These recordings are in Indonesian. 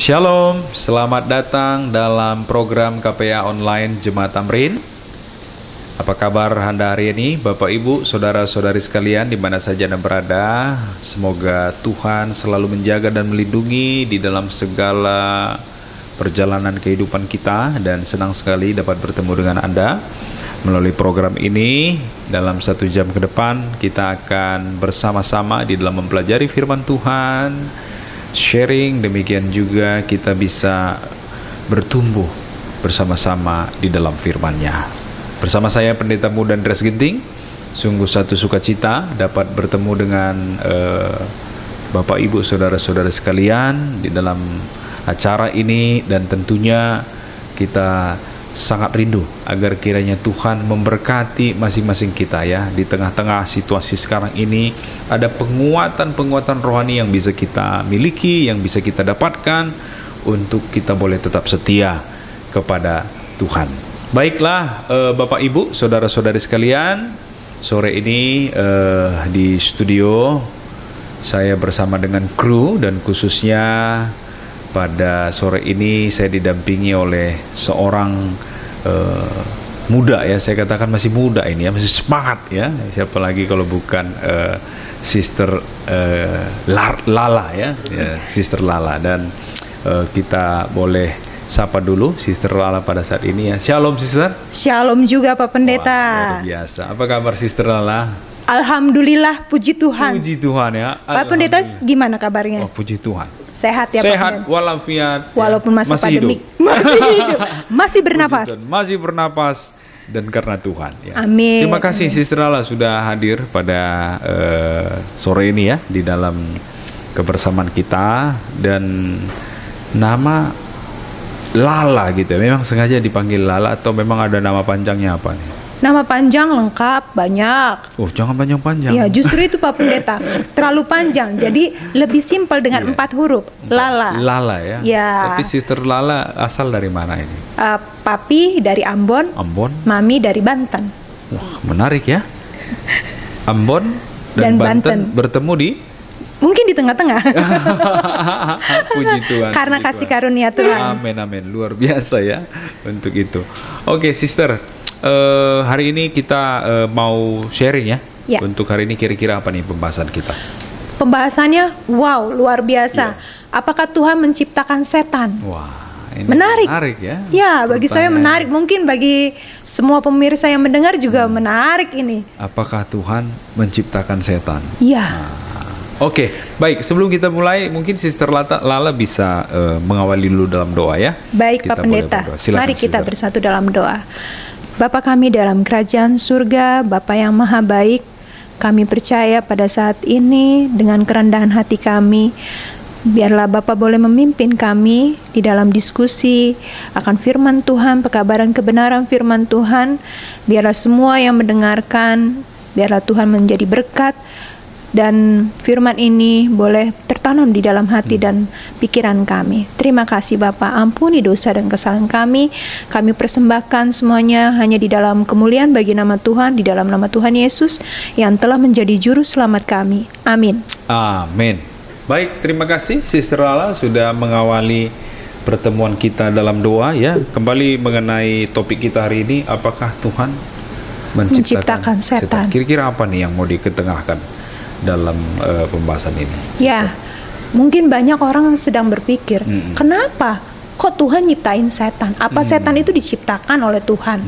Shalom, selamat datang dalam program KPA Online Jemaat Tamrin. Apa kabar Anda hari ini, Bapak Ibu, Saudara-saudari sekalian di mana saja Anda berada? Semoga Tuhan selalu menjaga dan melindungi di dalam segala perjalanan kehidupan kita, dan senang sekali dapat bertemu dengan Anda melalui program ini. Dalam 1 jam ke depan kita akan bersama-sama di dalam mempelajari firman Tuhan, sharing, demikian juga kita bisa bertumbuh bersama-sama di dalam firman-Nya. Bersama saya Pendeta Muda Andreas Ginting, sungguh satu sukacita dapat bertemu dengan Bapak Ibu Saudara-saudara sekalian di dalam acara ini, dan tentunya kita sangat rindu agar kiranya Tuhan memberkati masing-masing kita ya. Di tengah-tengah situasi sekarang ini ada penguatan-penguatan rohani yang bisa kita miliki, yang bisa kita dapatkan untuk kita boleh tetap setia kepada Tuhan. Baiklah Bapak Ibu Saudara-saudari sekalian, sore ini di studio saya bersama dengan kru, dan khususnya pada sore ini saya didampingi oleh seorang muda ya, saya katakan masih muda ini ya, masih semangat ya. Siapa lagi kalau bukan Sister Lala ya, Sister Lala. Dan kita boleh sapa dulu Sister Lala pada saat ini ya. Shalom Sister. Shalom juga Pak Pendeta. Wah, luar biasa. Apa kabar Sister Lala? Alhamdulillah, puji Tuhan. Puji Tuhan ya. Pak Pendeta gimana kabarnya? Oh, puji Tuhan. Sehat ya Pak Sehat Pendeta? walafiat. Walaupun ya. masih pandemik. Masih hidup. Masih bernapas. Masih bernapas, dan karena Tuhan ya. Amin. Terima kasih Sister Lala sudah hadir pada sore ini ya di dalam kebersamaan kita. Dan nama Lala gitu, memang sengaja dipanggil Lala atau memang ada nama panjangnya apa nih? Nama panjang lengkap banyak. Oh, jangan panjang-panjang. Ya, justru itu Pak Pendeta, terlalu panjang. Jadi lebih simpel dengan 4 huruf. Lala. Lala ya. Ya. Tapi Sister Lala asal dari mana ini? Papi dari Ambon. Ambon. Mami dari Banten. Wah, menarik ya. Ambon dan Banten bertemu di mungkin di tengah-tengah. Puji Tuhan. Karena puji kasih Tuhan. karunia Tuhan. Amin, amin. Luar biasa ya untuk itu. Oke, Sister. Hari ini kita mau sharing ya. Ya. Untuk hari ini kira-kira apa nih pembahasan kita? Pembahasannya wow, luar biasa. Apakah Tuhan menciptakan setan? Wah, ini menarik ya. Ya, bagi saya menarik. Mungkin bagi semua pemirsa yang mendengar juga menarik ini. Apakah Tuhan menciptakan setan? Iya. Oke, baik. Sebelum kita mulai, mungkin Sister Lala bisa mengawali dulu dalam doa ya. Baik, kita Pak Pendeta. Silakan, Mari kita Sister. bersatu dalam doa. Bapa kami dalam kerajaan surga, Bapa yang maha baik, kami percaya pada saat ini dengan kerendahan hati kami, biarlah Bapa boleh memimpin kami di dalam diskusi akan firman Tuhan, pekabaran kebenaran firman Tuhan. Biarlah semua yang mendengarkan, biarlah Tuhan menjadi berkat, dan firman ini boleh tertanam di dalam hati dan pikiran kami. Terima kasih Bapa, ampuni dosa dan kesalahan kami. Kami persembahkan semuanya hanya di dalam kemuliaan bagi nama Tuhan, di dalam nama Tuhan Yesus yang telah menjadi juru selamat kami. Amin. Amin. Baik, terima kasih Sister Lala sudah mengawali pertemuan kita dalam doa ya. Kembali mengenai topik kita hari ini, apakah Tuhan menciptakan setan? Kira-kira apa nih yang mau diketengahkan dalam pembahasan ini? Ya, mungkin banyak orang sedang berpikir, kenapa kok Tuhan nyiptain setan? Apa setan itu diciptakan oleh Tuhan?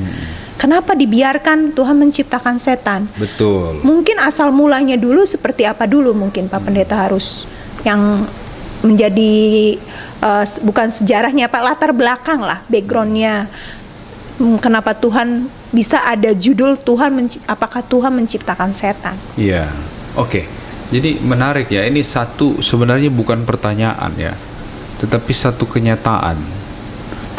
Kenapa dibiarkan Tuhan menciptakan setan? Betul. Mungkin asal mulanya dulu seperti apa dulu mungkin Pak Pendeta harus yang menjadi bukan sejarahnya, Pak, latar belakang lah, backgroundnya. Kenapa Tuhan bisa ada judul apakah Tuhan menciptakan setan? Iya. Oke, jadi menarik ya. Ini satu sebenarnya bukan pertanyaan ya, tetapi satu kenyataan.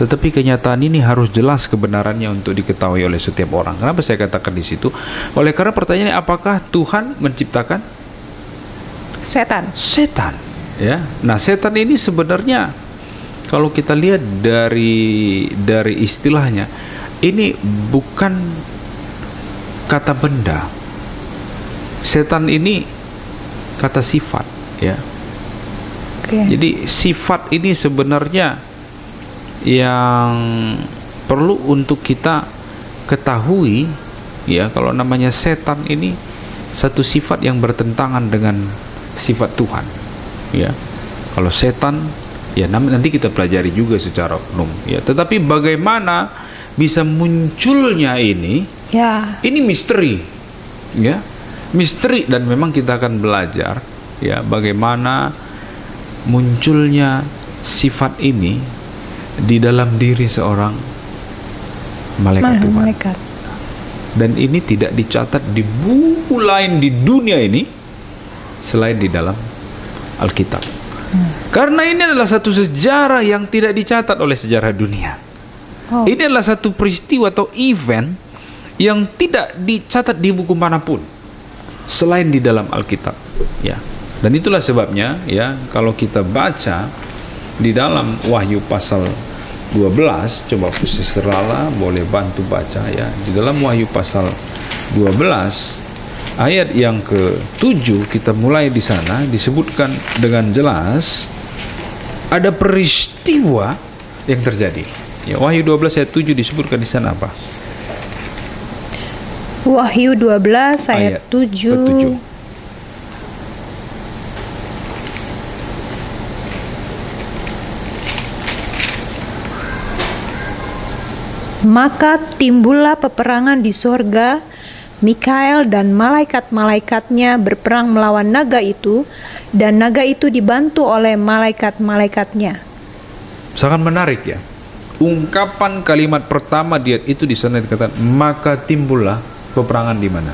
Tetapi kenyataan ini harus jelas kebenarannya untuk diketahui oleh setiap orang. Kenapa saya katakan di situ? Oleh karena pertanyaannya, apakah Tuhan menciptakan setan? Setan, ya. Nah, setan ini sebenarnya kalau kita lihat dari istilahnya, ini bukan kata benda. Setan ini kata sifat ya. Oke. Jadi sifat ini sebenarnya yang perlu untuk kita ketahui, ya, kalau namanya setan ini satu sifat yang bertentangan dengan sifat Tuhan, ya. Kalau setan, ya nanti kita pelajari juga secara umum, ya. Tetapi bagaimana bisa munculnya ini, Ya. ini misteri, ya, misteri, dan memang kita akan belajar, ya, bagaimana munculnya sifat ini di dalam diri seorang malaikat Tuhan. Malaikat. Dan ini tidak dicatat di buku lain di dunia ini selain di dalam Alkitab. Karena ini adalah satu sejarah yang tidak dicatat oleh sejarah dunia. Oh. Ini adalah satu peristiwa atau event yang tidak dicatat di buku manapun selain di dalam Alkitab, ya. Dan itulah sebabnya, ya, kalau kita baca di dalam Wahyu pasal 12, coba Sister Lala boleh bantu baca, ya. Di dalam Wahyu pasal 12 ayat yang ke-7, kita mulai di sana, disebutkan dengan jelas ada peristiwa yang terjadi. Ya, Wahyu 12 ayat 7 disebutkan di sana apa? Wahyu 12 ayat 7. ke-7. Maka timbullah peperangan di sorga. Mikael dan malaikat-malaikatnya berperang melawan naga itu, dan naga itu dibantu oleh malaikat-malaikatnya. Sangat menarik, ya. Ungkapan kalimat pertama dia itu di sana dikatakan, maka timbullah peperangan di mana?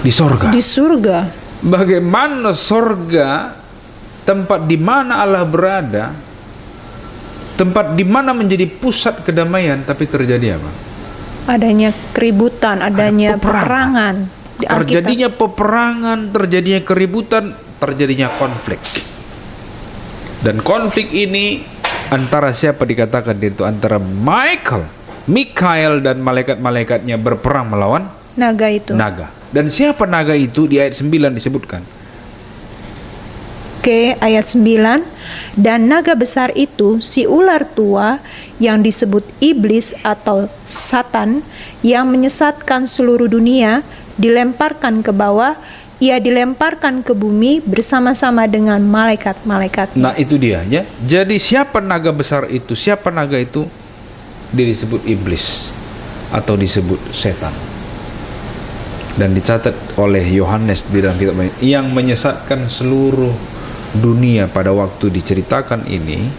Di sorga. Di surga. Bagaimana sorga, tempat di mana Allah berada, tempat di mana menjadi pusat kedamaian, tapi terjadi apa? Adanya keributan, adanya peperangan. Di Alkitab. Terjadinya peperangan, terjadinya keributan, terjadinya konflik. Dan konflik ini antara siapa dikatakan itu? Antara Mikael dan malaikat-malaikatnya berperang melawan Naga itu. naga. Dan siapa naga itu? Di ayat 9 disebutkan. Oke, ayat 9. Dan naga besar itu, si ular tua yang disebut iblis atau Satan, yang menyesatkan seluruh dunia, dilemparkan ke bawah. Ia dilemparkan ke bumi bersama-sama dengan malaikat-malaikatnya. Nah, itu dia, ya. Jadi siapa naga besar itu? Siapa naga itu? Dia disebut iblis atau disebut setan. Dan dicatat oleh Yohanes di dalam kitab yang menyesatkan seluruh dunia pada waktu diceritakan ini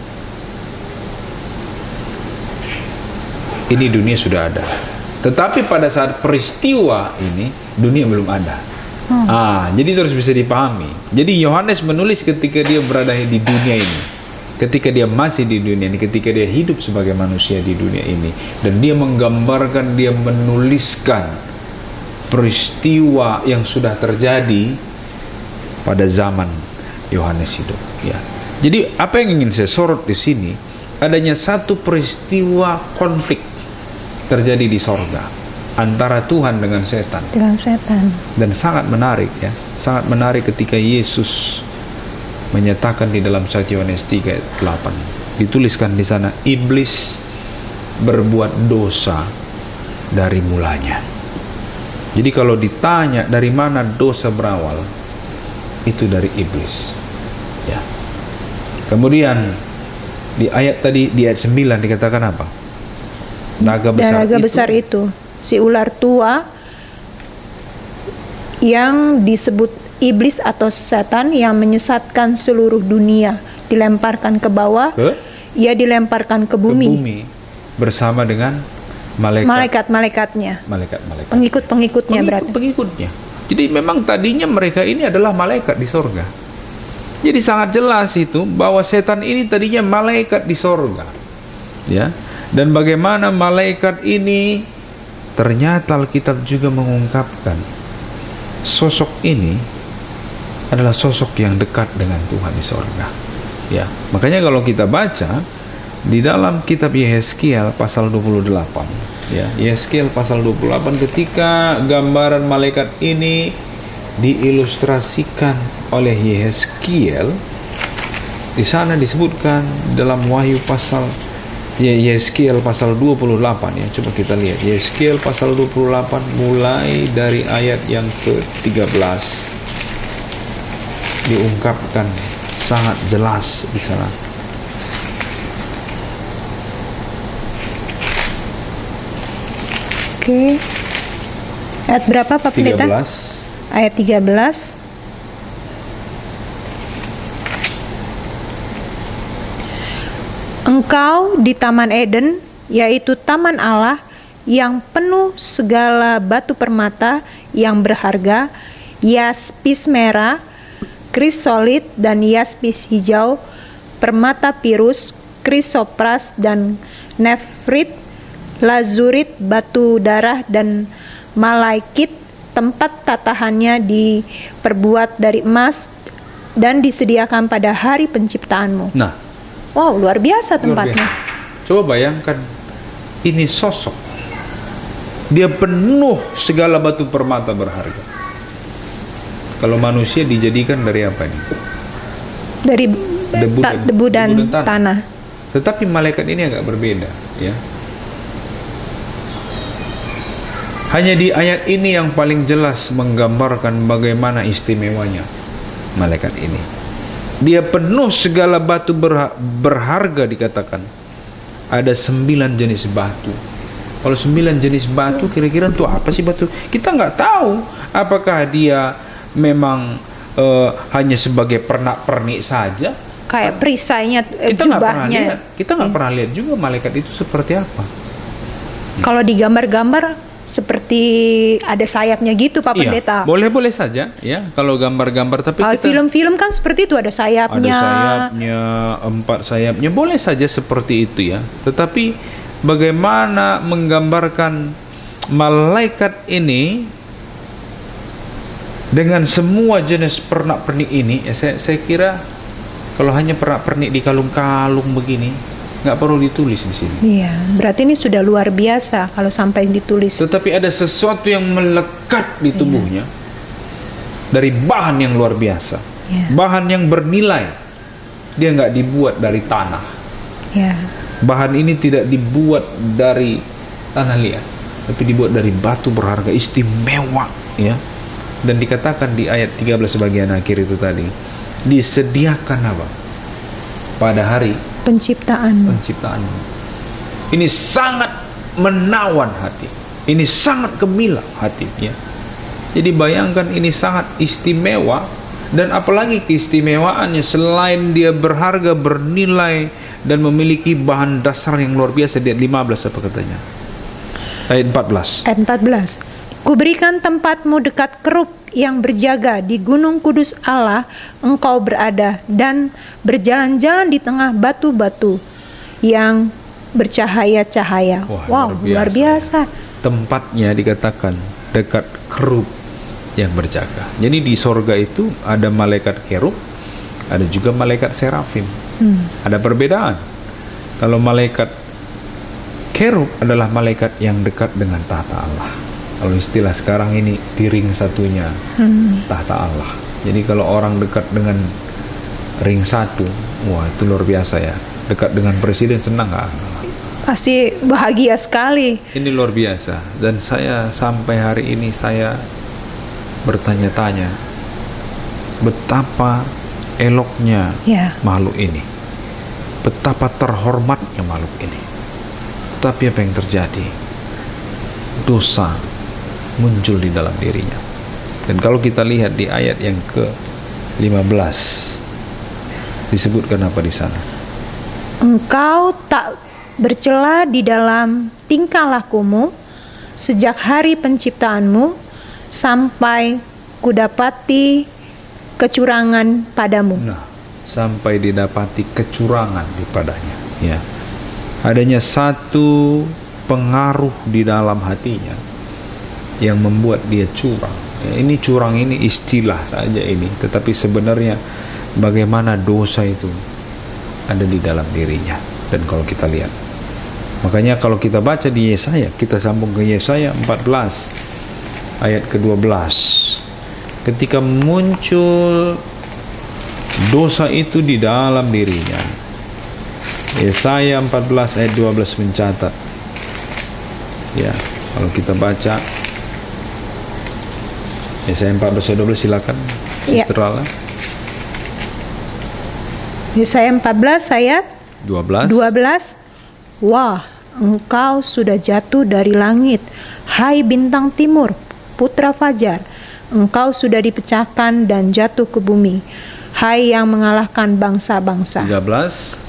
dunia sudah ada. Tetapi pada saat peristiwa ini dunia belum ada. Jadi terus bisa dipahami. Jadi Yohanes menulis ketika dia berada di dunia ini, ketika dia masih di dunia ini, ketika dia hidup sebagai manusia di dunia ini, dan dia menggambarkan, dia menuliskan peristiwa yang sudah terjadi pada zaman Yohanes hidup, ya. Jadi apa yang ingin saya sorot di sini, adanya satu peristiwa konflik terjadi di sorga antara Tuhan dengan setan. Dengan setan. Dan sangat menarik, ya. Sangat menarik ketika Yesus menyatakan di dalam 1 Yohanes 3 ayat 8. Dituliskan di sana, iblis berbuat dosa dari mulanya. Jadi kalau ditanya dari mana dosa berawal, itu dari iblis, ya. Kemudian di ayat tadi, di ayat 9 dikatakan apa? Naga besar, itu si ular tua yang disebut iblis atau setan, yang menyesatkan seluruh dunia, dilemparkan ke bawah. Ia dilemparkan ke bumi bersama dengan malaikat-malaikatnya. Pengikut-pengikutnya berarti. Pengikutnya. Jadi memang tadinya mereka ini adalah malaikat di sorga. Jadi sangat jelas itu bahwa setan ini tadinya malaikat di sorga, ya. Dan bagaimana malaikat ini, ternyata Alkitab juga mengungkapkan sosok ini adalah sosok yang dekat dengan Tuhan di sorga, ya. Makanya kalau kita baca di dalam kitab Yehezkiel pasal 28, ya, Yehezkiel pasal 28, ketika gambaran malaikat ini diilustrasikan oleh Yeskiel. Di sana disebutkan dalam Wahyu pasal Yeskiel pasal 28 ya. Coba kita lihat Yeskiel pasal 28 mulai dari ayat yang ke-13. Diungkapkan sangat jelas di sana. Oke. Ayat berapa Pak Pendeta? 13. Ayat 13. Engkau di Taman Eden, yaitu Taman Allah, yang penuh segala batu permata yang berharga, yaspis merah, krisolit dan yaspis hijau, permata pirus, krisopras dan nefrit, lazurit, batu darah dan malaikit. Tempat tatahannya diperbuat dari emas dan disediakan pada hari penciptaanmu. Nah, wow, luar biasa tempatnya. luar biasa. Coba bayangkan, ini sosok. Dia penuh segala batu permata berharga. Kalau manusia dijadikan dari apa ini? Dari debu dan tanah. Tetapi malaikat ini agak berbeda, ya. Hanya di ayat ini yang paling jelas menggambarkan bagaimana istimewanya malaikat ini. Dia penuh segala batu berharga dikatakan. Ada 9 jenis batu. Kalau 9 jenis batu, kira-kira itu apa sih batu? Kita nggak tahu apakah dia memang hanya sebagai pernak-pernik saja. Kayak perisainya, Kita nggak pernah jubahnya. lihat. Kita nggak pernah lihat juga malaikat itu seperti apa. Kalau digambar-gambar seperti ada sayapnya gitu Pak Pendeta. Boleh-boleh saja ya kalau gambar-gambar, tapi kita film-film kan seperti itu, ada sayapnya. ada sayapnya, 4 sayapnya, boleh saja seperti itu ya. Tetapi bagaimana menggambarkan malaikat ini dengan semua jenis pernak-pernik ini, ya saya kira kalau hanya pernak-pernik di kalung-kalung begini, nggak perlu ditulis di sini. Iya, berarti ini sudah luar biasa kalau sampai ditulis. Tetapi ada sesuatu yang melekat di tubuhnya dari bahan yang luar biasa, bahan yang bernilai. Dia nggak dibuat dari tanah. Ya. Bahan ini tidak dibuat dari tanah liat, tapi dibuat dari batu berharga istimewa, ya. Dan dikatakan di ayat 13 bagian akhir itu tadi, disediakan apa? Pada hari penciptaanmu. Ini sangat menawan hati. Ini sangat gemilang hati, ya. Jadi bayangkan, ini sangat istimewa. Dan apalagi keistimewaannya, selain dia berharga, bernilai, dan memiliki bahan dasar yang luar biasa. Di ayat 15 apa katanya? Ayat 14. Ayat 14. Kuberikan tempatmu dekat kerub yang berjaga di gunung kudus Allah engkau berada, dan berjalan-jalan di tengah batu-batu yang bercahaya-cahaya. Wow, luar biasa. Tempatnya dikatakan dekat kerub yang berjaga. Jadi di sorga itu ada malaikat kerub, ada juga malaikat serafim. Ada perbedaan. Kalau malaikat kerub adalah malaikat yang dekat dengan tahta Allah. Kalau istilah sekarang ini, di ring satunya tahta Allah. Jadi kalau orang dekat dengan ring satu, wah itu luar biasa ya. Dekat dengan presiden, senang nggak? Pasti bahagia sekali. Ini luar biasa. Dan saya sampai hari ini saya bertanya-tanya, betapa eloknya makhluk ini, betapa terhormatnya makhluk ini. Tetapi apa yang terjadi? Dosa muncul di dalam dirinya. Dan kalau kita lihat di ayat yang ke-15, disebutkan apa di sana? Engkau tak bercela di dalam tingkah lakumu sejak hari penciptaanmu sampai kudapati kecurangan padamu. Nah, sampai didapati kecurangan di padanya, ya. Adanya satu pengaruh di dalam hatinya yang membuat dia curang. Ya, ini curang ini istilah saja ini, tetapi sebenarnya bagaimana dosa itu ada di dalam dirinya. Dan kalau kita lihat, makanya kalau kita baca di Yesaya, kita sambung ke Yesaya 14 ayat ke-12. ketika muncul dosa itu di dalam dirinya. Yesaya 14 ayat 12 mencatat. Ya, kalau kita baca Yesaya 14 ayat 12, silakan. Ya. Istrala. Yesaya 14 ayat 12. Wah, engkau sudah jatuh dari langit, hai bintang timur, putra fajar. Engkau sudah dipecahkan dan jatuh ke bumi, hai yang mengalahkan bangsa-bangsa. 13.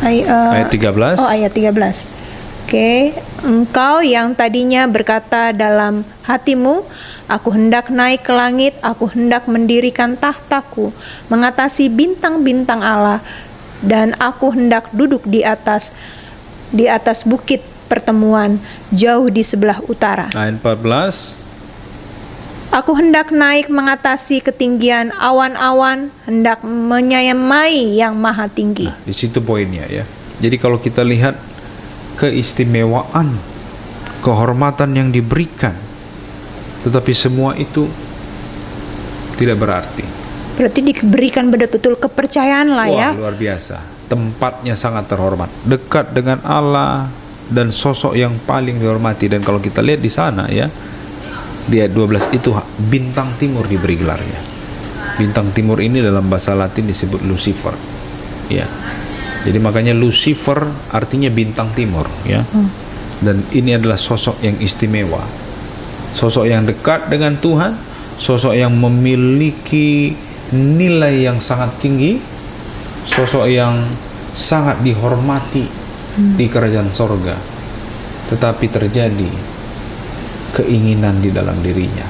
Ayat 13. Oh, ayat 13. Oke, engkau yang tadinya berkata dalam hatimu, aku hendak naik ke langit, aku hendak mendirikan tahtaku, mengatasi bintang-bintang Allah, dan aku hendak duduk di atas bukit pertemuan jauh di sebelah utara. Ayat 14. Aku hendak naik mengatasi ketinggian awan-awan, hendak menyamai yang maha tinggi. Nah, di situ poinnya ya. Jadi kalau kita lihat keistimewaan, kehormatan yang diberikan, tetapi semua itu tidak berarti. Berarti diberikan betul-betul kepercayaan lah. Wah, ya. luar biasa. Tempatnya sangat terhormat, dekat dengan Allah dan sosok yang paling dihormati. Dan kalau kita lihat di sana ya, di ayat 12 itu bintang timur diberi gelarnya. Bintang timur ini dalam bahasa Latin disebut Lucifer. Ya. Jadi makanya Lucifer artinya bintang timur ya. Dan ini adalah sosok yang istimewa. Sosok yang dekat dengan Tuhan, sosok yang memiliki nilai yang sangat tinggi, sosok yang sangat dihormati di kerajaan sorga. Tetapi terjadi keinginan di dalam dirinya.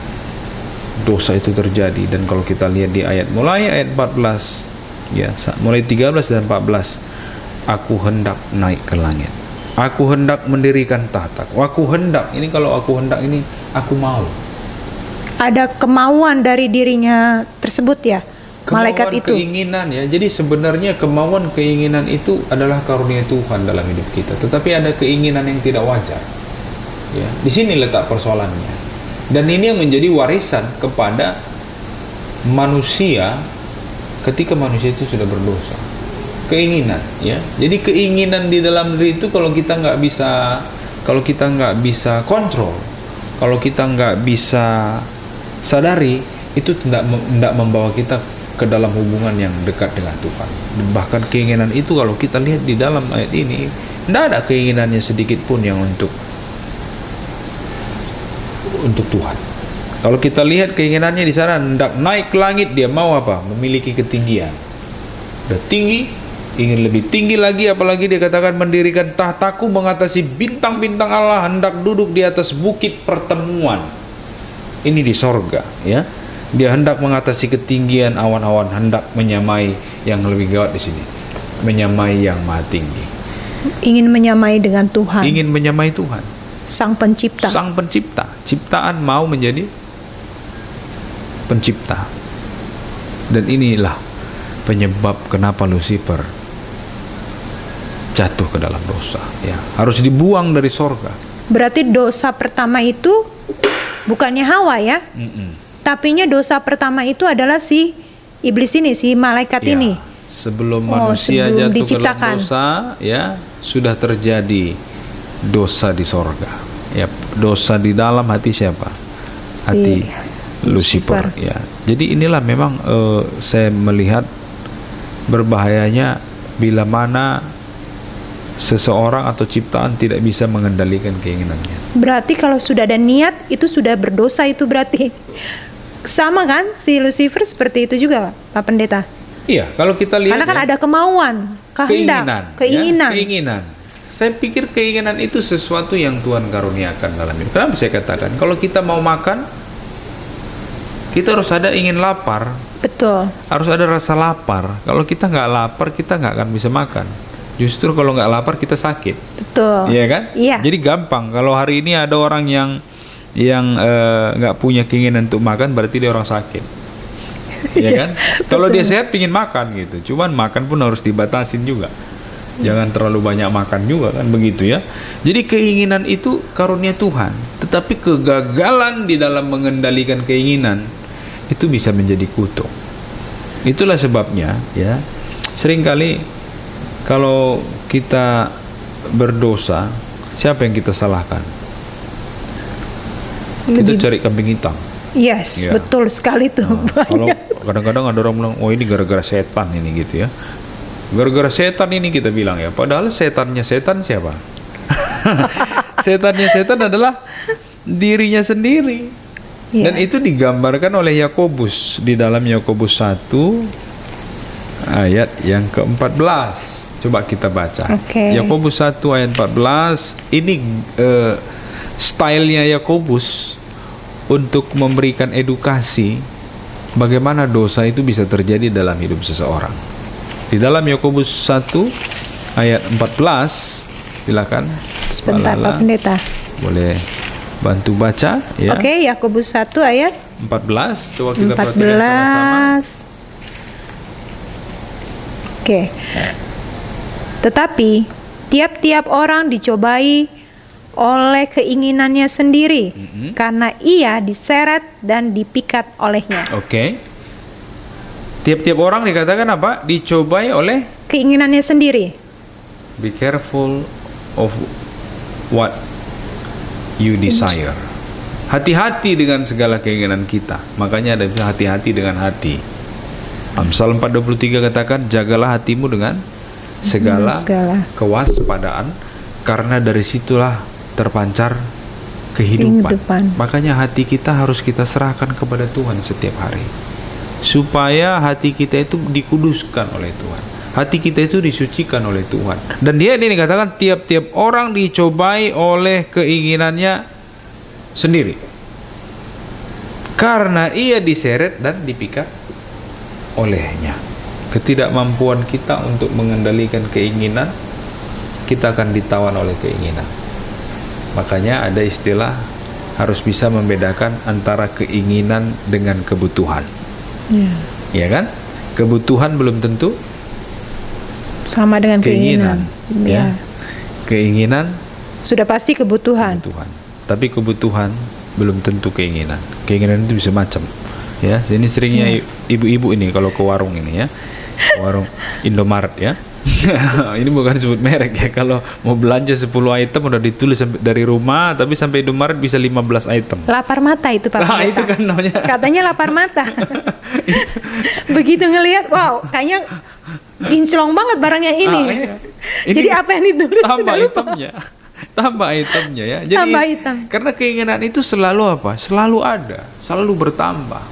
Dosa itu terjadi, dan kalau kita lihat di mulai ayat 14 ya, mulai 13 dan 14, aku hendak naik ke langit, aku hendak mendirikan tahtaku, aku hendak, ini kalau aku hendak ini aku mau. Ada kemauan dari dirinya tersebut ya, malaikat itu. Keinginan ya. Jadi sebenarnya kemauan, keinginan itu adalah karunia Tuhan dalam hidup kita. Tetapi ada keinginan yang tidak wajar. Ya, di sini letak persoalannya. Dan ini yang menjadi warisan kepada manusia ketika manusia itu sudah berdosa. Keinginan, ya. Jadi keinginan di dalam diri itu kalau kita nggak bisa kontrol, kalau kita nggak bisa sadari, itu tidak membawa kita ke dalam hubungan yang dekat dengan Tuhan. Bahkan keinginan itu kalau kita lihat di dalam ayat ini, tidak ada keinginannya sedikit pun yang untuk Tuhan. Kalau kita lihat keinginannya di sana, hendak naik ke langit, dia mau apa? Memiliki ketinggian. Udah tinggi, ingin lebih tinggi lagi, apalagi dia katakan mendirikan tahtaku, mengatasi bintang-bintang Allah, hendak duduk di atas bukit pertemuan. Ini di sorga, ya. Dia hendak mengatasi ketinggian awan-awan, hendak menyamai yang lebih gawat di sini, menyamai yang maha tinggi. Ingin menyamai dengan Tuhan. Ingin menyamai Tuhan. Sang pencipta. Sang pencipta. Ciptaan mau menjadi pencipta. Dan inilah penyebab kenapa Lucifer jatuh ke dalam dosa, ya. Harus dibuang dari sorga. Berarti dosa pertama itu bukannya Hawa ya? Tapinya dosa pertama itu adalah si iblis ini, si malaikat Ya, ini. sebelum manusia jatuh diciptakan. ke dalam dosa, ya, sudah terjadi dosa di sorga. Ya, dosa di dalam hati siapa? Hati Lucifer. Ya. Jadi inilah memang saya melihat berbahayanya bila mana seseorang atau ciptaan tidak bisa mengendalikan keinginannya. Berarti kalau sudah ada niat itu sudah berdosa, itu berarti sama kan si Lucifer seperti itu juga Pak Pendeta? Iya, kalau kita lihat karena kan ya, ada kemauan, kehendak, keinginan. Ya, keinginan. Saya pikir keinginan itu sesuatu yang Tuhan karuniakan dalam hidup. Kenapa saya katakan kalau kita mau makan, kita harus ada ingin lapar. Betul. Harus ada rasa lapar. Kalau kita nggak lapar, kita nggak akan bisa makan. Justru kalau nggak lapar kita sakit. Betul. Iya kan? Iya. Jadi gampang. Kalau hari ini ada orang yang nggak punya keinginan untuk makan, berarti dia orang sakit. Iya kan? Kalau dia sehat pingin makan gitu. Cuman makan pun harus dibatasin juga. Jangan terlalu banyak makan juga kan begitu ya. Jadi keinginan itu karunia Tuhan, tetapi kegagalan di dalam mengendalikan keinginan itu bisa menjadi kutuk. Itulah sebabnya ya, seringkali kalau kita berdosa, siapa yang kita salahkan? Kita cari kambing hitam. Yes, Ya. betul sekali tuh. Kalau kadang-kadang ada orang bilang, oh ini gara-gara setan ini gitu ya. Gara-gara setan ini kita bilang ya. Padahal setannya setan siapa? Setannya setan adalah dirinya sendiri. Ya. Dan itu digambarkan oleh Yakobus di dalam Yakobus 1 ayat yang ke-14. Coba kita baca. Oke. Yakobus 1 ayat 14. Ini stylenya Yakobus untuk memberikan edukasi bagaimana dosa itu bisa terjadi dalam hidup seseorang. Di dalam Yakobus 1 ayat 14, silakan. Sebentar Lala, Pak Pendeta. boleh bantu baca ya. Oke, Yakobus 1 ayat 14, coba kita perhatikan sama-sama. 14. Oke. Tetapi tiap-tiap orang dicobai oleh keinginannya sendiri, karena ia diseret dan dipikat olehnya. Oke. Tiap-tiap orang dikatakan apa? Dicobai oleh. Keinginannya sendiri. Be careful of what you desire. Hati-hati dengan segala keinginan kita. Makanya ada hati-hati dengan hati. Amsal 4:23 katakan, jagalah hatimu dengan segala kewaspadaan, karena dari situlah terpancar kehidupan. Makanya hati kita harus kita serahkan kepada Tuhan setiap hari, supaya hati kita itu dikuduskan oleh Tuhan, hati kita itu disucikan oleh Tuhan. Dan dia ini katakan tiap-tiap orang dicobai oleh keinginannya sendiri, karena ia diseret dan dipikat olehnya. Ketidakmampuan kita untuk mengendalikan keinginan, kita akan ditawan oleh keinginan. Makanya ada istilah harus bisa membedakan antara keinginan dengan kebutuhan. Ya kan? Kebutuhan belum tentu sama dengan keinginan. Ya. Keinginan sudah pasti kebutuhan. Tapi kebutuhan belum tentu keinginan. Keinginan itu bisa macam. Ya, ini seringnya ibu-ibu ini kalau ke warung ini ya. Warung Indomaret ya. Ini bukan sebut merek ya. Kalau mau belanja 10 item udah ditulis dari rumah, tapi sampai Indomaret bisa 15 item. Lapar mata itu Pak. Nah, itu kan namanya. Katanya lapar mata. Begitu ngelihat, wow, kayaknya kinclong banget barangnya ini. Iya. Jadi apa yang ditulis? Tambah itemnya. Tambah itemnya ya. Jadi tambah item. Karena keinginan itu selalu apa? Selalu ada, selalu bertambah.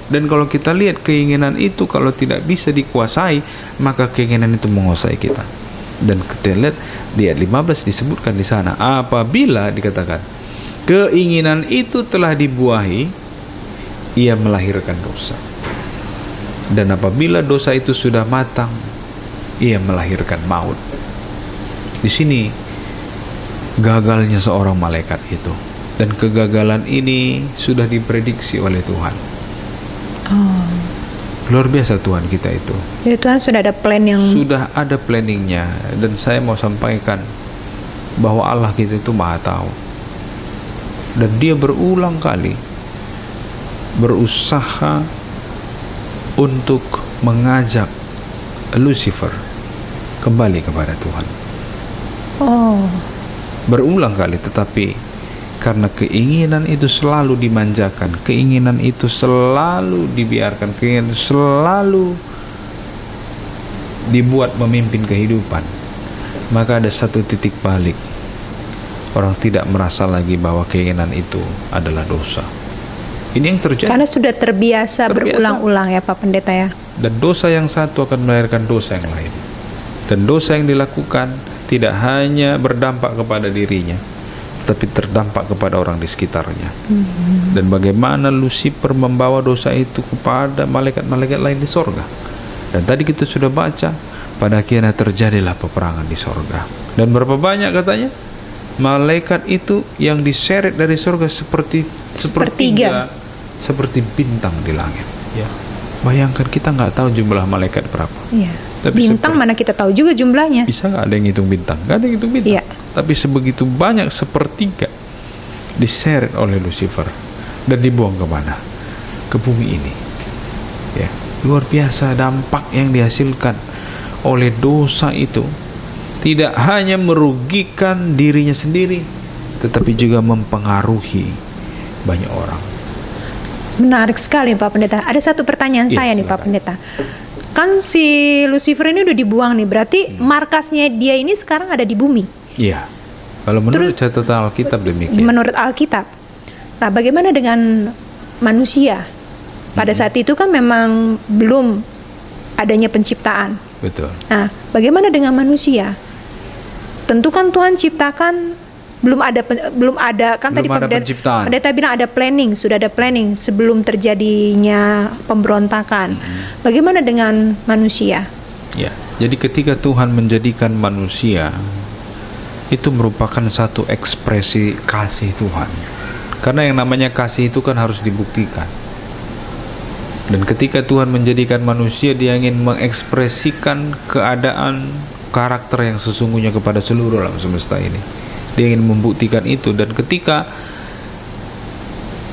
Dan kalau kita lihat keinginan itu kalau tidak bisa dikuasai, maka keinginan itu menguasai kita. Dan kita lihat di ayat 15 disebutkan di sana, apabila dikatakan keinginan itu telah dibuahi, ia melahirkan dosa. Dan apabila dosa itu sudah matang, ia melahirkan maut. Di sini gagalnya seorang malaikat itu, dan kegagalan ini sudah diprediksi oleh Tuhan. Luar biasa Tuhan kita itu. Jadi Tuhan sudah ada plan yang sudah ada planningnya. Dan saya mau sampaikan bahwa Allah kita itu maha tahu, dan dia berulang kali berusaha untuk mengajak Lucifer kembali kepada Tuhan. Berulang kali, tetapi karena keinginan itu selalu dimanjakan, keinginan itu selalu dibiarkan, keinginan itu selalu dibuat memimpin kehidupan, maka ada satu titik balik. Orang tidak merasa lagi bahwa keinginan itu adalah dosa. Ini yang terjadi. Karena sudah terbiasa berulang-ulang ya Pak Pendeta ya. Dan dosa yang satu akan melahirkan dosa yang lain. Dan dosa yang dilakukan tidak hanya berdampak kepada dirinya, tapi terdampak kepada orang di sekitarnya. Dan bagaimana Lucifer membawa dosa itu kepada malaikat-malaikat lain di sorga. Dan tadi kita sudah baca, pada akhirnya terjadilah peperangan di sorga. Dan berapa banyak katanya malaikat itu yang diseret dari sorga seperti bintang di langit. Ya. Bayangkan, kita nggak tahu jumlah malaikat berapa. Tapi Bintang mana kita tahu juga jumlahnya. bisa nggak ada yang hitung bintang? Nggak ada yang hitung bintang. Iya. Tapi sebegitu banyak sepertiga diseret oleh Lucifer dan dibuang kemana? Ke bumi ini. Ya, luar biasa dampak yang dihasilkan oleh dosa itu. Tidak hanya merugikan dirinya sendiri, tetapi juga mempengaruhi banyak orang. Menarik sekali Pak Pendeta. Ada satu pertanyaan Iya, saya nih Pak silakan. Pendeta. Kan si Lucifer ini udah dibuang nih, berarti markasnya dia ini sekarang ada di bumi. Iya. Kalau menurut catatan Alkitab demikian. Menurut Alkitab. Nah, bagaimana dengan manusia? Pada saat itu kan memang belum adanya penciptaan. Betul. Nah, bagaimana dengan manusia? Tentu kan Tuhan ciptakan belum ada kan Belum tadi ada penciptaan. Pendeta bilang ada planning, sudah ada planning sebelum terjadinya pemberontakan. Bagaimana dengan manusia? Ya. Jadi ketika Tuhan menjadikan manusia, itu merupakan satu ekspresi kasih Tuhan. Karena yang namanya kasih itu kan harus dibuktikan. Dan ketika Tuhan menjadikan manusia, Dia ingin mengekspresikan keadaan karakter yang sesungguhnya kepada seluruh alam semesta ini. Dia ingin membuktikan itu. Dan ketika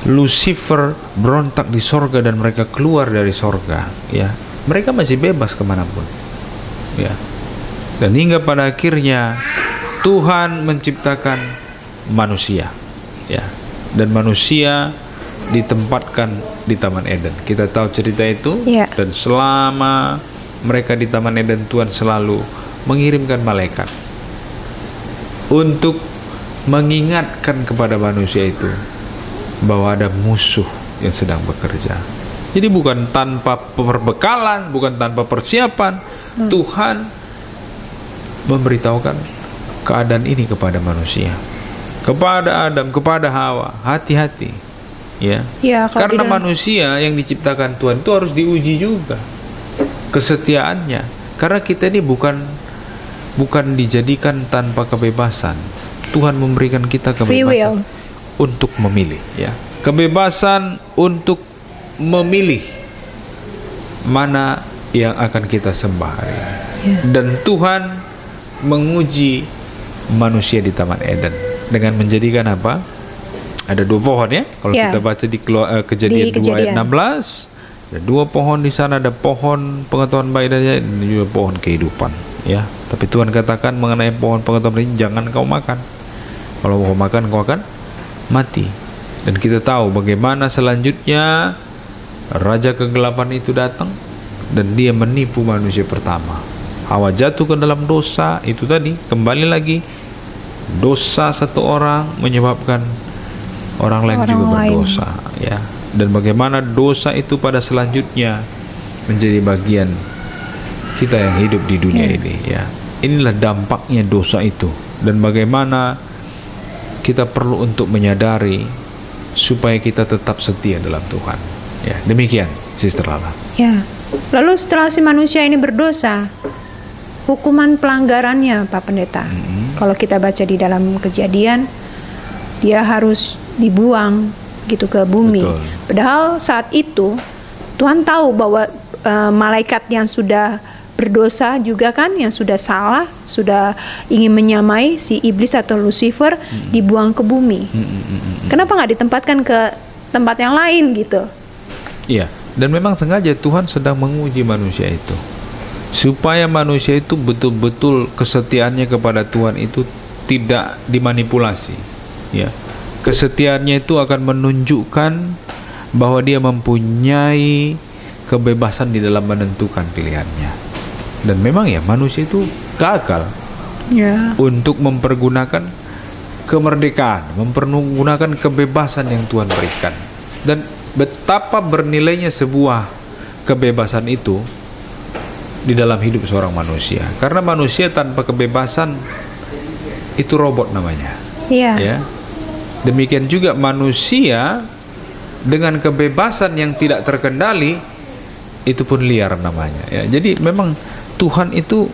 Lucifer berontak di sorga dan mereka keluar dari sorga, ya, mereka masih bebas kemanapun, ya. Dan hingga pada akhirnya Tuhan menciptakan manusia, ya, dan manusia ditempatkan di Taman Eden. Kita tahu cerita itu, Ya. dan selama mereka di Taman Eden, Tuhan selalu mengirimkan malaikat untuk mengingatkan kepada manusia itu bahwa ada musuh yang sedang bekerja. Jadi bukan tanpa perbekalan, bukan tanpa persiapan, Tuhan memberitahukan keadaan ini kepada manusia, kepada Adam, kepada Hawa. Hati-hati, ya. Ya, kalau Karena di dalam- manusia yang diciptakan Tuhan itu harus diuji juga kesetiaannya. Karena kita ini bukan dijadikan tanpa kebebasan. Tuhan memberikan kita Free will. kebebasan untuk memilih, ya. Kebebasan untuk memilih mana yang akan kita sembah hari ini. Ya. Dan Tuhan menguji manusia di Taman Eden dengan menjadikan apa? Ada 2 pohon, ya. Kalau Ya. kita baca di Kejadian 2 ayat Kejadian. 16, ada 2 pohon di sana, ada pohon pengetahuan baik dan jahat dan juga pohon kehidupan, ya. Tapi Tuhan katakan mengenai pohon pengetahuan ini, jangan kau makan. Kalau kau makan, kau akan mati. Dan kita tahu bagaimana selanjutnya raja kegelapan itu datang dan dia menipu manusia pertama. Hawa jatuh ke dalam dosa itu tadi, kembali lagi dosa satu orang menyebabkan orang lain Orang juga lain. berdosa, ya. Dan bagaimana dosa itu pada selanjutnya menjadi bagian kita yang hidup di dunia ini, ya. Inilah dampaknya dosa itu, dan bagaimana kita perlu untuk menyadari supaya kita tetap setia dalam Tuhan, ya. Demikian, Sister Lala. Ya. Lalu setelah si manusia ini berdosa, hukuman pelanggarannya Pak Pendeta. Kalau kita baca di dalam Kejadian, dia harus dibuang gitu ke bumi. Betul. Padahal saat itu Tuhan tahu bahwa malaikat yang sudah berdosa juga kan, yang sudah salah, sudah ingin menyamai si iblis atau Lucifer, dibuang ke bumi. Kenapa nggak ditempatkan ke tempat yang lain gitu? Iya, dan memang sengaja Tuhan sedang menguji manusia itu, supaya manusia itu betul-betul kesetiaannya kepada Tuhan itu tidak dimanipulasi, ya. Kesetiaannya itu akan menunjukkan bahwa dia mempunyai kebebasan di dalam menentukan pilihannya. Dan memang ya, manusia itu gagal Ya. untuk mempergunakan kemerdekaan, mempergunakan kebebasan yang Tuhan berikan. Dan betapa bernilainya sebuah kebebasan itu di dalam hidup seorang manusia. Karena manusia tanpa kebebasan itu robot namanya, Iya. ya. Demikian juga manusia dengan kebebasan yang tidak terkendali, itu pun liar namanya, ya. Jadi memang Tuhan itu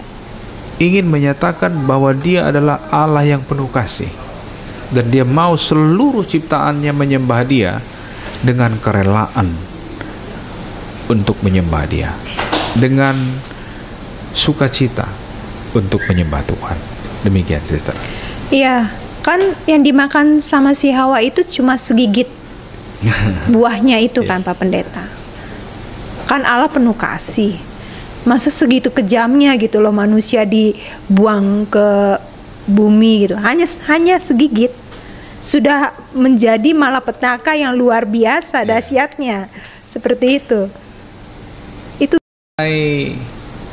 ingin menyatakan bahwa Dia adalah Allah yang penuh kasih, dan Dia mau seluruh ciptaannya menyembah Dia dengan kerelaan untuk menyembah Dia, dengan sukacita untuk menyembah Tuhan. Demikian, sister. Iya, kan yang dimakan sama si Hawa itu cuma segigit buahnya itu kan, Pak Pendeta. Kan Allah penuh kasih. Masa segitu kejamnya gitu loh manusia dibuang ke bumi gitu. Hanya segigit sudah menjadi malapetaka yang luar biasa dahsyatnya. Seperti itu. Itu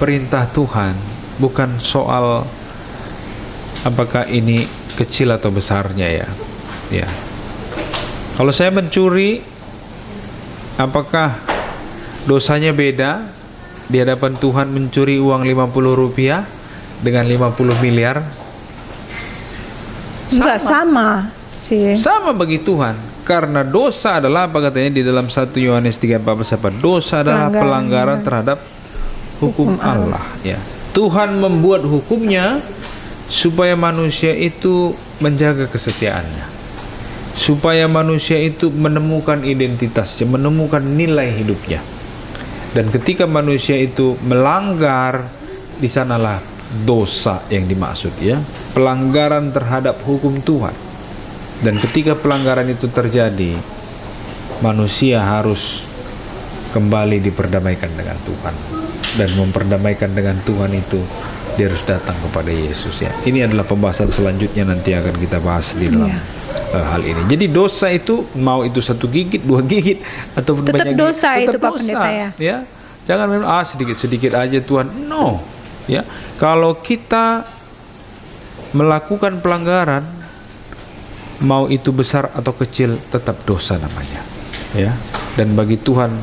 perintah Tuhan bukan soal apakah ini kecil atau besarnya ya. Ya. Kalau saya mencuri, apakah dosanya beda di hadapan Tuhan mencuri uang 50 rupiah dengan 50 miliar? enggak sama sih. Sama bagi Tuhan. Karena dosa adalah apa katanya di dalam 1 Yohanes 3:14 apa? Dosa adalah pelanggaran terhadap hukum Allah ya. Tuhan membuat hukumnya supaya manusia itu menjaga kesetiaannya, supaya manusia itu menemukan identitasnya, menemukan nilai hidupnya. Dan ketika manusia itu melanggar, di sanalah dosa yang dimaksud ya, pelanggaran terhadap hukum Tuhan. Dan ketika pelanggaran itu terjadi, manusia harus kembali diperdamaikan dengan Tuhan. Dan memperdamaikan dengan Tuhan itu, dia harus datang kepada Yesus ya. Ini adalah pembahasan selanjutnya nanti akan kita bahas di dalam hal ini. Jadi dosa itu mau itu 1 gigit, 2 gigit ataupun tetap banyak dosa gigit, itu tetap Pak Pendeta ya. Jangan memang sedikit-sedikit aja Tuhan. No. Ya. Kalau kita melakukan pelanggaran, mau itu besar atau kecil, tetap dosa namanya. Ya. Dan bagi Tuhan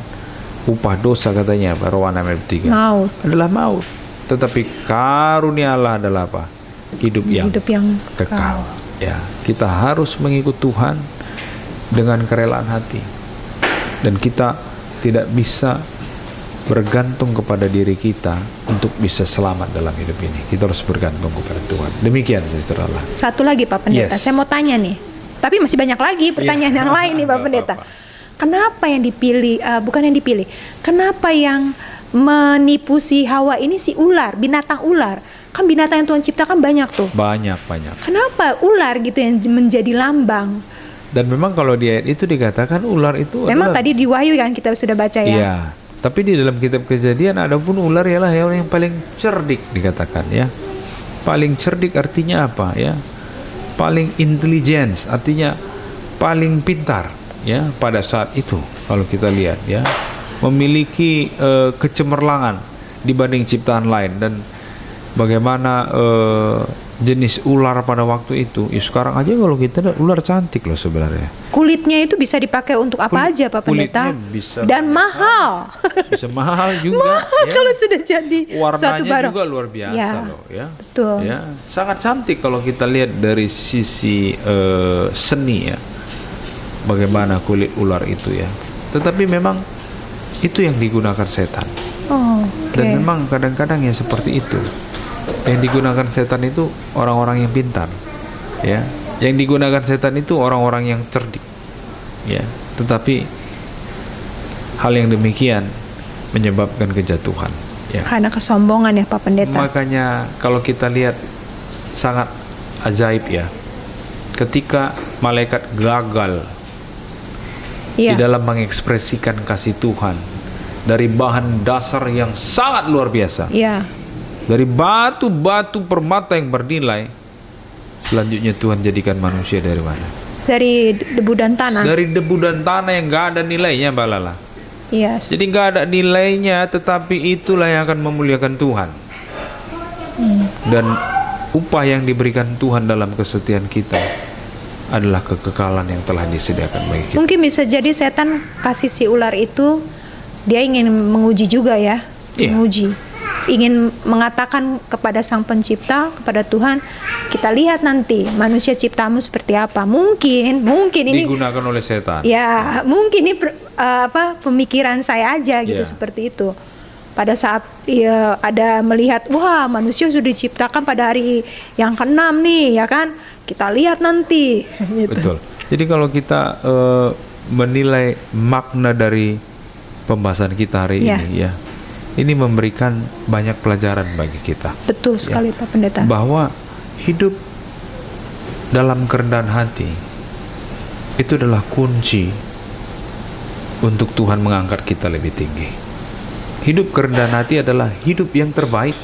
upah dosa katanya Roma 6:3 maut adalah maut. Tetapi karunia Allah adalah apa? Hidup yang kekal. Ya, kita harus mengikut Tuhan dengan kerelaan hati. Dan kita tidak bisa bergantung kepada diri kita untuk bisa selamat dalam hidup ini. Kita harus bergantung kepada Tuhan. Demikian, Sister Allah. Satu lagi Pak Pendeta, saya mau tanya nih. Tapi masih banyak lagi pertanyaan yang lain nih Pak Pendeta. Kenapa yang dipilih, bukan yang dipilih, kenapa yang menipu si Hawa ini si ular, binatang ular? Kan binatang yang Tuhan ciptakan banyak tuh. Banyak. Kenapa ular gitu yang menjadi lambang? Dan memang kalau di ayat itu dikatakan ular itu memang tadi di Wahyu kan kita sudah baca ya. Iya. Tapi di dalam kitab Kejadian ada pun ular ialah hewan yang paling cerdik dikatakan ya. Paling cerdik artinya apa ya? Paling intelligence artinya paling pintar ya pada saat itu kalau kita lihat ya, memiliki kecemerlangan dibanding ciptaan lain. Dan bagaimana jenis ular pada waktu itu ya, sekarang aja kalau kita lihat ular cantik loh sebenarnya. Kulitnya itu bisa dipakai untuk apa aja Pak Pendeta? Dan mahal. Bisa mahal juga mahal ya. Kalau sudah jadi suatu barang juga luar biasa loh ya. Betul ya, sangat cantik kalau kita lihat dari sisi seni ya, bagaimana kulit ular itu ya. Tetapi memang itu yang digunakan setan. Dan memang kadang-kadang ya seperti itu. Yang digunakan setan itu orang-orang yang pintar ya. Yang digunakan setan itu orang-orang yang cerdik ya. Tetapi hal yang demikian menyebabkan kejatuhan ya. Karena kesombongan ya Pak Pendeta. Makanya kalau kita lihat sangat ajaib ya, ketika malaikat gagal di dalam mengekspresikan kasih Tuhan dari bahan dasar yang sangat luar biasa. Dari batu-batu permata yang bernilai, selanjutnya Tuhan jadikan manusia dari mana? Dari debu dan tanah. Dari debu dan tanah yang gak ada nilainya Mbak Lala. Jadi gak ada nilainya, tetapi itulah yang akan memuliakan Tuhan. Dan upah yang diberikan Tuhan dalam kesetiaan kita adalah kekekalan yang telah disediakan bagi kita. Mungkin bisa jadi setan kasih si ular itu, dia ingin menguji juga ya. Menguji, ingin mengatakan kepada Sang Pencipta, kepada Tuhan, kita lihat nanti manusia ciptamu seperti apa. Mungkin ini digunakan oleh setan. Ya, mungkin ini pemikiran saya aja gitu, seperti itu. Pada saat ada melihat, wah manusia sudah diciptakan pada hari yang ke-6 nih, ya kan? Kita lihat nanti. Gitu. Betul. Jadi kalau kita menilai makna dari pembahasan kita hari ini ya, ini memberikan banyak pelajaran bagi kita. Betul sekali Pak Pendeta. Bahwa hidup dalam kerendahan hati itu adalah kunci untuk Tuhan mengangkat kita lebih tinggi. Hidup kerendahan hati adalah hidup yang terbaik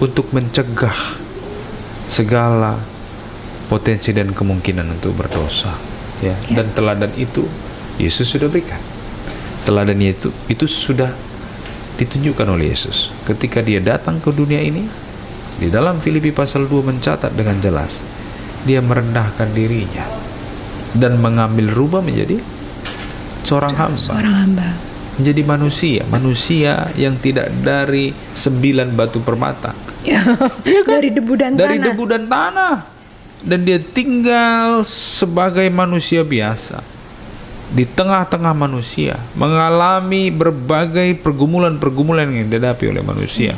untuk mencegah segala potensi dan kemungkinan untuk berdosa, ya. Dan teladan itu Yesus sudah berikan. Teladan itu sudah ditunjukkan oleh Yesus ketika dia datang ke dunia ini. Di dalam Filipi pasal 2 mencatat dengan jelas, dia merendahkan dirinya dan mengambil rubah menjadi seorang hamba. Menjadi manusia yang tidak dari 9 batu permata. Ya kan? Dari debu dan tanah. Dan dia tinggal sebagai manusia biasa di tengah-tengah manusia, mengalami berbagai pergumulan-pergumulan yang dihadapi oleh manusia.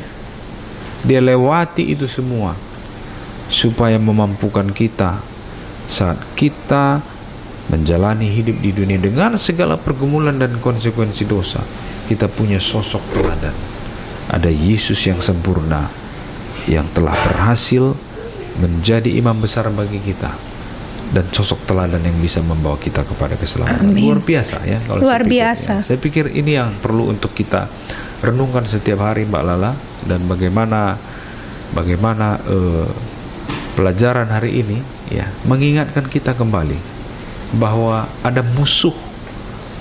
Dia lewati itu semua supaya memampukan kita saat kita menjalani hidup di dunia dengan segala pergumulan dan konsekuensi dosa. Kita punya sosok teladan. Ada Yesus yang sempurna, yang telah berhasil menjadi imam besar bagi kita, dan sosok teladan yang bisa membawa kita kepada keselamatan. Amin. Luar biasa ya. Luar biasa. Saya pikir ini yang perlu untuk kita renungkan setiap hari, Mbak Lala, dan bagaimana pelajaran hari ini ya mengingatkan kita kembali bahwa ada musuh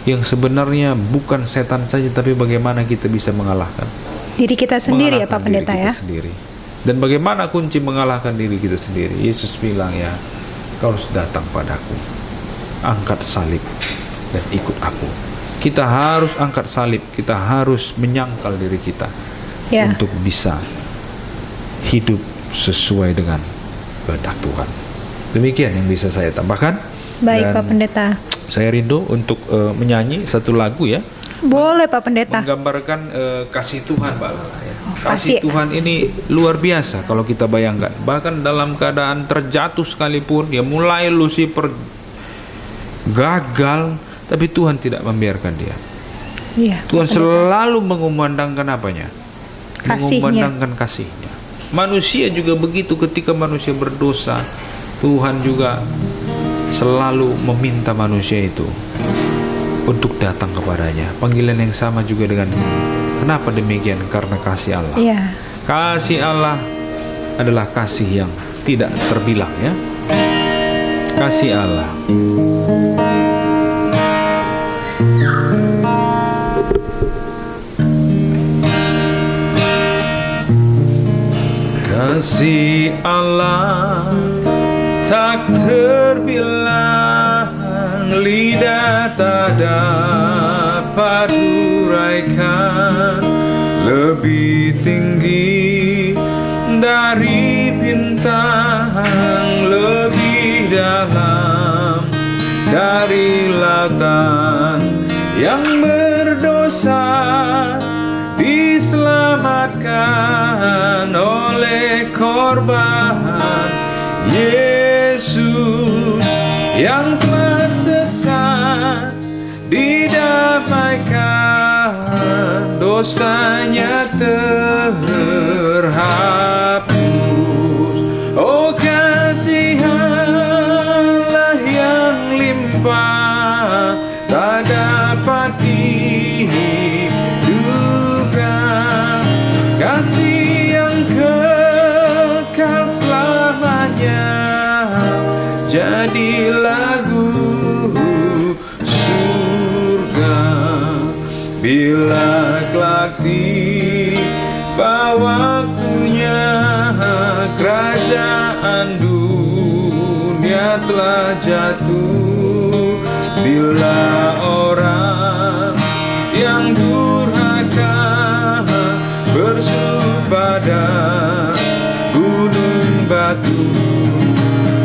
yang sebenarnya bukan setan saja, tapi bagaimana kita bisa mengalahkan diri kita sendiri ya Pak Pendeta ya. Dan bagaimana kunci mengalahkan diri kita sendiri? Yesus bilang ya, kau harus datang padaku, angkat salib dan ikut aku. Kita harus angkat salib, kita harus menyangkal diri kita untuk bisa hidup sesuai dengan kehendak Tuhan. Demikian yang bisa saya tambahkan. Baik Pak Pendeta. Saya rindu untuk menyanyi satu lagu ya. Boleh Pak Pendeta. Menggambarkan kasih Tuhan, Mbak Lala ya. Kasih Tuhan ini luar biasa kalau kita bayangkan. Bahkan dalam keadaan terjatuh sekalipun, ya mulai Lucifer gagal, tapi Tuhan tidak membiarkan dia. Iya, Tuhan selalu mengumandangkan apanya? Mengumandangkan kasihnya. Manusia juga begitu, ketika manusia berdosa, Tuhan juga selalu meminta manusia itu untuk datang kepadanya. Panggilan yang sama juga dengan kenapa demikian? Karena kasih Allah. Kasih Allah adalah kasih yang tidak terbilang ya. Kasih Allah. Kasih Allah tak terbilang, lidah tak dapat uraikan, lebih tinggi dari bintang, lebih dalam dari lautan. Yang berdosa diselamatkan oleh korban Yesus, yang telah sesat didamaikan, dosanya terhapus. Oh kasih Allah yang limpah tak dapat diduga, kasih yang kekal selamanya jadi lagu surga. Bila kelak tiba waktunya, kerajaan dunia telah jatuh. Bila orang yang durhaka berseru pada gunung batu,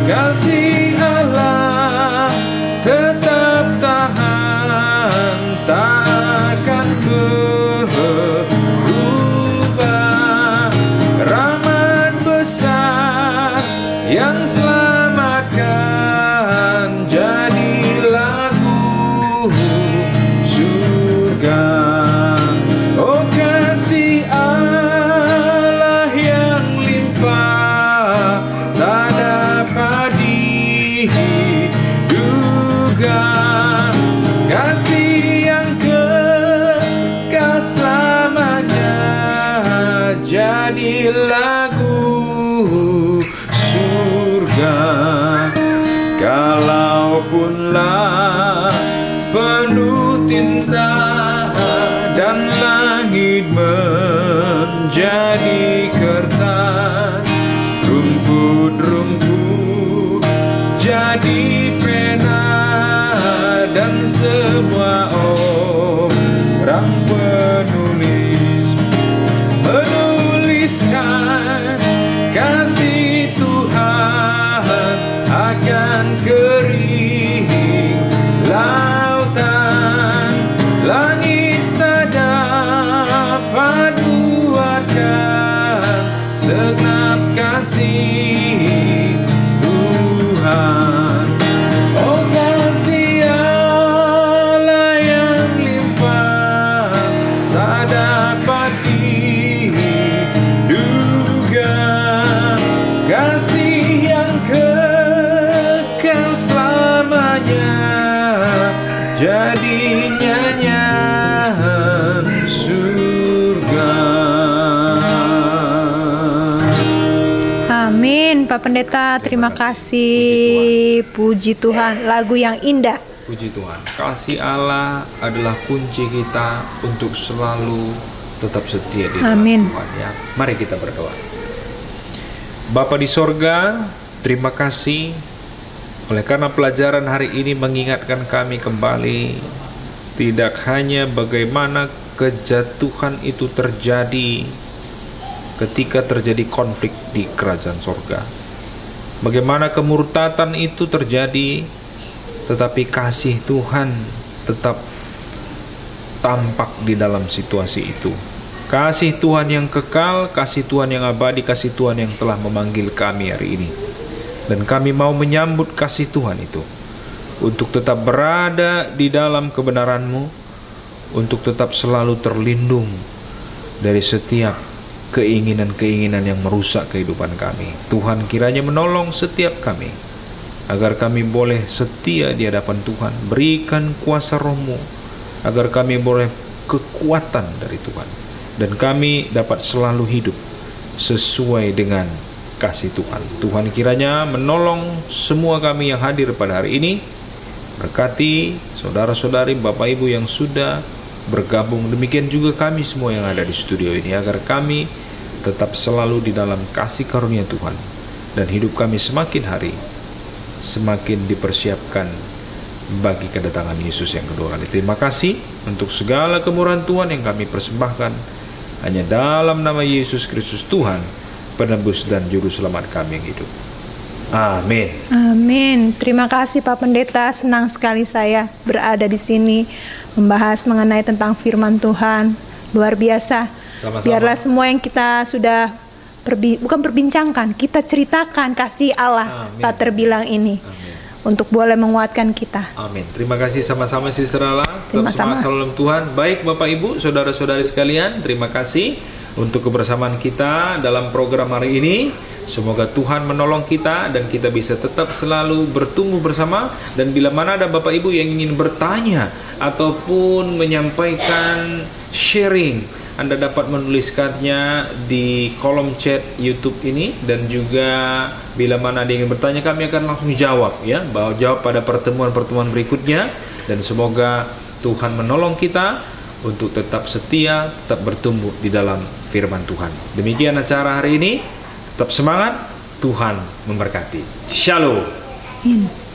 kasih Allah tetap tahan, takkan berubah. Rahmat besar yang selamatkan jadi lagu surga. Oh kasih lautan dan langit menjadi kertas, rumput-rumput jadi pena, dan semua orang penulis menuliskan kasih Tuhan akan kering lautan, langit tak dapat buatkan segenap kasih Tuhan. Oh, kasih Allah yang limpah tak dapat diduga, kasih yang kekal selamanya, jadi nyanyian surga. Amin. Pak Pendeta, terima kasih. Puji Tuhan, lagu yang indah. Puji Tuhan. Kasih Allah adalah kunci kita untuk selalu tetap setia di dalam Amin. Tuhan, ya. Mari kita berdoa. Bapa di sorga, terima kasih oleh karena pelajaran hari ini mengingatkan kami kembali tidak hanya bagaimana kejatuhan itu terjadi ketika terjadi konflik di kerajaan sorga, bagaimana kemurtatan itu terjadi, tetapi kasih Tuhan tetap tampak di dalam situasi itu. Kasih Tuhan yang kekal, kasih Tuhan yang abadi, kasih Tuhan yang telah memanggil kami hari ini. Dan kami mau menyambut kasih Tuhan itu untuk tetap berada di dalam kebenaran-Mu, untuk tetap selalu terlindung dari setiap keinginan-keinginan yang merusak kehidupan kami. Tuhan kiranya menolong setiap kami agar kami boleh setia di hadapan Tuhan. Berikan kuasa Roh-Mu agar kami boleh kekuatan dari Tuhan, dan kami dapat selalu hidup sesuai dengan kasih Tuhan. Tuhan kiranya menolong semua kami yang hadir pada hari ini. Berkati saudara-saudari, Bapak Ibu yang sudah bergabung, demikian juga kami semua yang ada di studio ini, agar kami tetap selalu di dalam kasih karunia Tuhan, dan hidup kami semakin hari semakin dipersiapkan bagi kedatangan Yesus yang kedua kali. Terima kasih untuk segala kemurahan Tuhan yang kami persembahkan hanya dalam nama Yesus Kristus Tuhan, penebus dan juru selamat kami yang hidup. Amin. Amin. Terima kasih Pak Pendeta. Senang sekali saya berada di sini membahas mengenai tentang firman Tuhan. Luar biasa. Sama-sama. Biarlah semua yang kita sudah bukan perbincangkan, kita ceritakan kasih Allah Amin. tak terbilang ini. Amin. Untuk boleh menguatkan kita. Amin. Terima kasih sama-sama Sister Lala. Tetap Sama-sama. semangat selalu dalam Tuhan. Baik Bapak Ibu, saudara-saudari sekalian, terima kasih untuk kebersamaan kita dalam program hari ini. Semoga Tuhan menolong kita dan kita bisa tetap selalu bertumbuh bersama. Dan bila mana ada Bapak Ibu yang ingin bertanya ataupun menyampaikan sharing, Anda dapat menuliskannya di kolom chat YouTube ini. Dan juga bila mana ada yang ingin bertanya, kami akan langsung jawab, ya, bahwa jawab pada pertemuan-pertemuan berikutnya. Dan semoga Tuhan menolong kita untuk tetap setia, tetap bertumbuh di dalam firman Tuhan. Demikian acara hari ini. Tetap semangat, Tuhan memberkati. Shalom. Amin.